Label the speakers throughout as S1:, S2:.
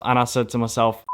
S1: And I said to myself,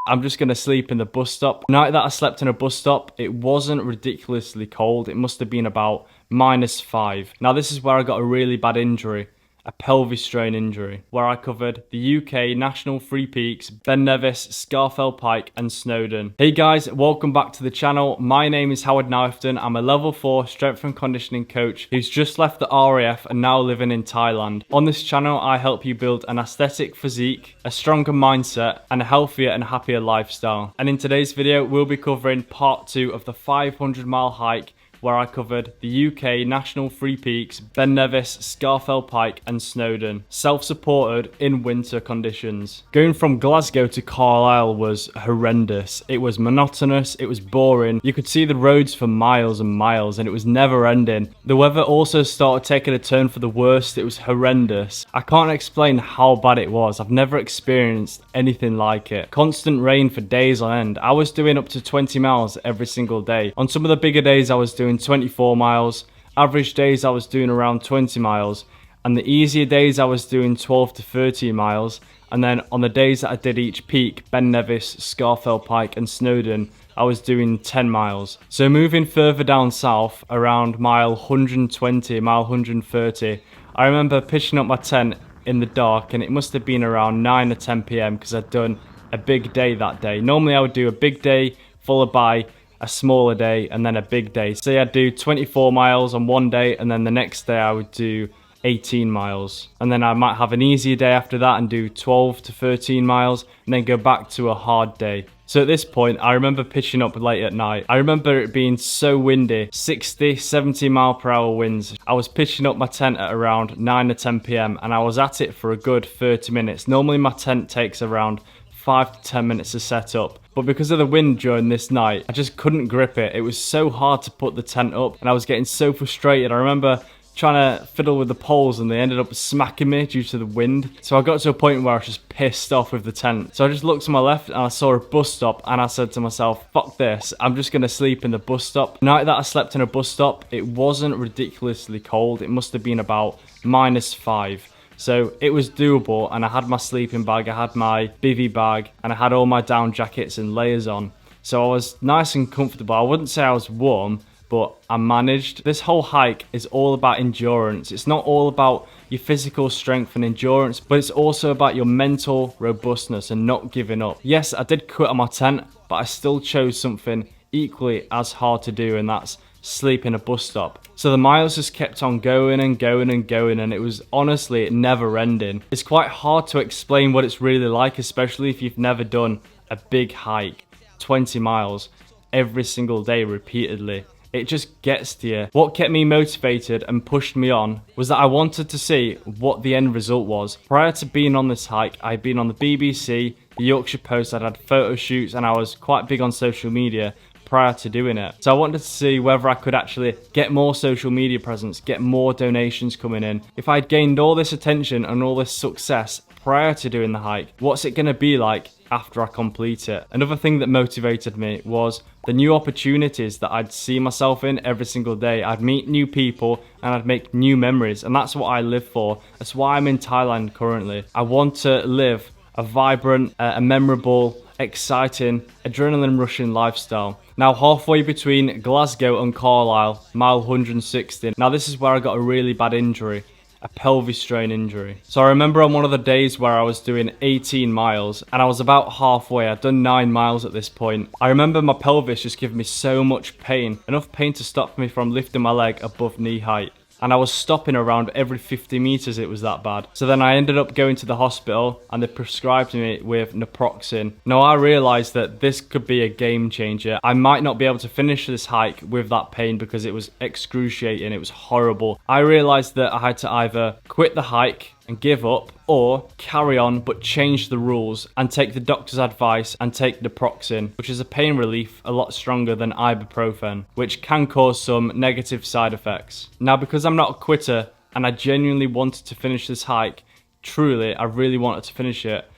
S1: I'm just going to sleep in the bus stop. The night that I slept in a bus stop, it wasn't ridiculously cold. It must have been about -5. Now this is where I got a really bad injury. A pelvis strain injury, where I covered the UK National Three Peaks, Ben Nevis, Scafell Pike and Snowdon. Hey guys, welcome back to the channel. My name is Howard Knifton. I'm a level 4 strength and conditioning coach who's just left the RAF and now living in Thailand. On this channel, I help you build an aesthetic physique, a stronger mindset and a healthier and happier lifestyle. And in today's video, we'll be covering part 2 of the 500-mile hike where I covered the UK National Three Peaks, Ben Nevis, Scafell Pike and Snowdon, self-supported in winter conditions. Going from Glasgow to Carlisle was horrendous. It was monotonous, it was boring. You could see the roads for miles and miles and it was never ending. The weather also started taking a turn for the worst. It was horrendous. I can't explain how bad it was. I've never experienced anything like it. Constant rain for days on end. I was doing up to 20 miles every single day. On some of the bigger days I was doing 24 miles, average days I was doing around 20 miles, and the easier days I was doing 12 to 13 miles, and then on the days that I did each peak, Ben Nevis, Scafell Pike and Snowdon, I was doing 10 miles. So moving further down south, around mile 120, mile 130, I remember pitching up my tent in the dark and it must have been around 9 or 10 p.m. because I'd done a big day that day. Normally I would do a big day followed by a smaller day and then a big day. So I'd do 24 miles on one day and then the next day I would do 18 miles. And then I might have an easier day after that and do 12 to 13 miles and then go back to a hard day. So at this point, I remember pitching up late at night. I remember it being so windy, 60, 70 mile per hour winds. I was pitching up my tent at around 9 or 10 p.m. and I was at it for a good 30 minutes. Normally my tent takes around 5 to 10 minutes to set up. But because of the wind during this night, I just couldn't grip it. It was so hard to put the tent up and I was getting so frustrated. I remember trying to fiddle with the poles and they ended up smacking me due to the wind. So I got to a point where I was just pissed off with the tent. So I just looked to my left and I saw a bus stop and I said to myself, fuck this, I'm just going to sleep in the bus stop. The night that I slept in a bus stop, it wasn't ridiculously cold. It must have been about -5. So it was doable and I had my sleeping bag, I had my bivvy bag and I had all my down jackets and layers on. So I was nice and comfortable. I wouldn't say I was warm, but I managed. This whole hike is all about endurance. It's not all about your physical strength and endurance, but it's also about your mental robustness and not giving up. Yes, I did quit on my tent, but I still chose something equally as hard to do, and that's sleep in a bus stop. So the miles just kept on going and going and going, and it was honestly never ending. It's quite hard to explain what it's really like, especially if you've never done a big hike, 20 miles every single day repeatedly. It just gets to you. What kept me motivated and pushed me on was that I wanted to see what the end result was. Prior to being on this hike, I'd been on the BBC, the Yorkshire Post, I'd had photo shoots, and I was quite big on social media prior to doing it. So I wanted to see whether I could actually get more social media presence, get more donations coming in. If I'd gained all this attention and all this success prior to doing the hike, what's it going to be like after I complete it? Another thing that motivated me was the new opportunities that I'd see myself in every single day. I'd meet new people and I'd make new memories, and that's what I live for. That's why I'm in Thailand currently. I want to live a vibrant, a memorable, exciting, adrenaline rushing lifestyle. Now halfway between Glasgow and Carlisle, mile 160. Now this is where I got a really bad injury, a pelvis strain injury. So I remember on one of the days where I was doing 18 miles and I was about halfway. I'd done 9 miles at this point. I remember my pelvis just giving me so much pain, enough pain to stop me from lifting my leg above knee height. And I was stopping around every 50 meters, it was that bad. So then I ended up going to the hospital and they prescribed me with naproxen. Now I realized that this could be a game changer. I might not be able to finish this hike with that pain because it was excruciating, it was horrible. I realized that I had to either quit the hike and give up, or carry on but change the rules and take the doctor's advice and take naproxen, which is a pain relief a lot stronger than ibuprofen, which can cause some negative side effects. Now because I'm not a quitter and I genuinely wanted to finish this hike, truly I really wanted to finish it,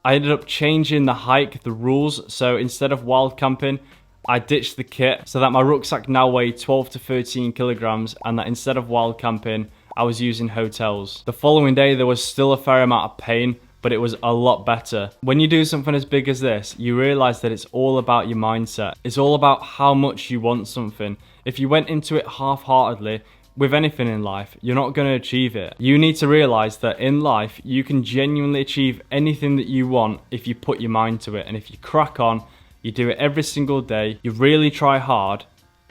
S1: I ended up changing the hike, the rules. So instead of wild camping, I ditched the kit so that my rucksack now weighed 12 to 13 kilograms and that instead of wild camping, I was using hotels. The following day there was still a fair amount of pain, but it was a lot better. When you do something as big as this, you realize that it's all about your mindset. It's all about how much you want something. If you went into it half-heartedly, with anything in life, you're not going to achieve it. You need to realize that in life, you can genuinely achieve anything that you want if you put your mind to it. And if you crack on, you do it every single day, you really try hard,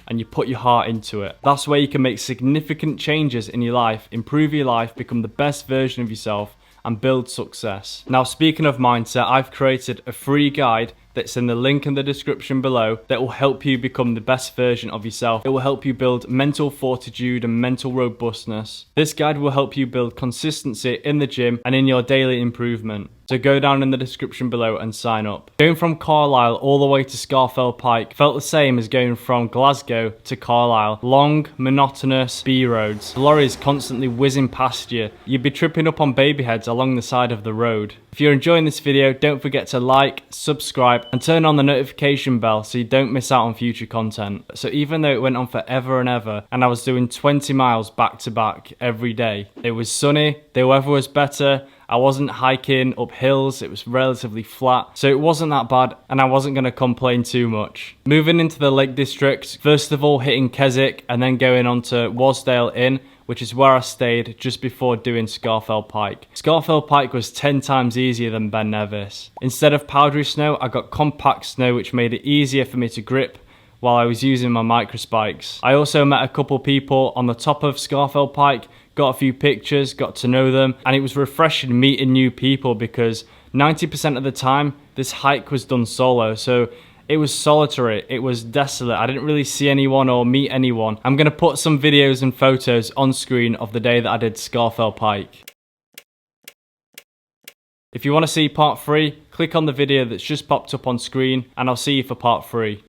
S1: and you put your heart into it. That's where you can make significant changes in your life, improve your life, become the best version of yourself, and build success. Now, speaking of mindset, I've created a free guide that's in the link in the description below that will help you become the best version of yourself. It will help you build mental fortitude and mental robustness. This guide will help you build consistency in the gym and in your daily improvement. So go down in the description below and sign up. Going from Carlisle all the way to Scafell Pike felt the same as going from Glasgow to Carlisle. Long, monotonous B roads. Lorries constantly whizzing past you. You'd be tripping up on baby heads along the side of the road. If you're enjoying this video, don't forget to like, subscribe, and turn on the notification bell so you don't miss out on future content. So even though it went on forever and ever, and I was doing 20 miles back to back every day, it was sunny, the weather was better, I wasn't hiking up hills, it was relatively flat, so it wasn't that bad, and I wasn't going to complain too much. Moving into the Lake District, first of all hitting Keswick, and then going on to Wasdale Inn, which is where I stayed just before doing Scafell Pike. Scafell Pike was 10 times easier than Ben Nevis. Instead of powdery snow, I got compact snow, which made it easier for me to grip while I was using my micro spikes. I also met a couple people on the top of Scafell Pike, got a few pictures, got to know them, and it was refreshing meeting new people because 90% of the time this hike was done solo, so it was solitary, it was desolate, I didn't really see anyone or meet anyone. I'm going to put some videos and photos on screen of the day that I did Scafell Pike. If you want to see part 3, click on the video that's just popped up on screen and I'll see you for part 3.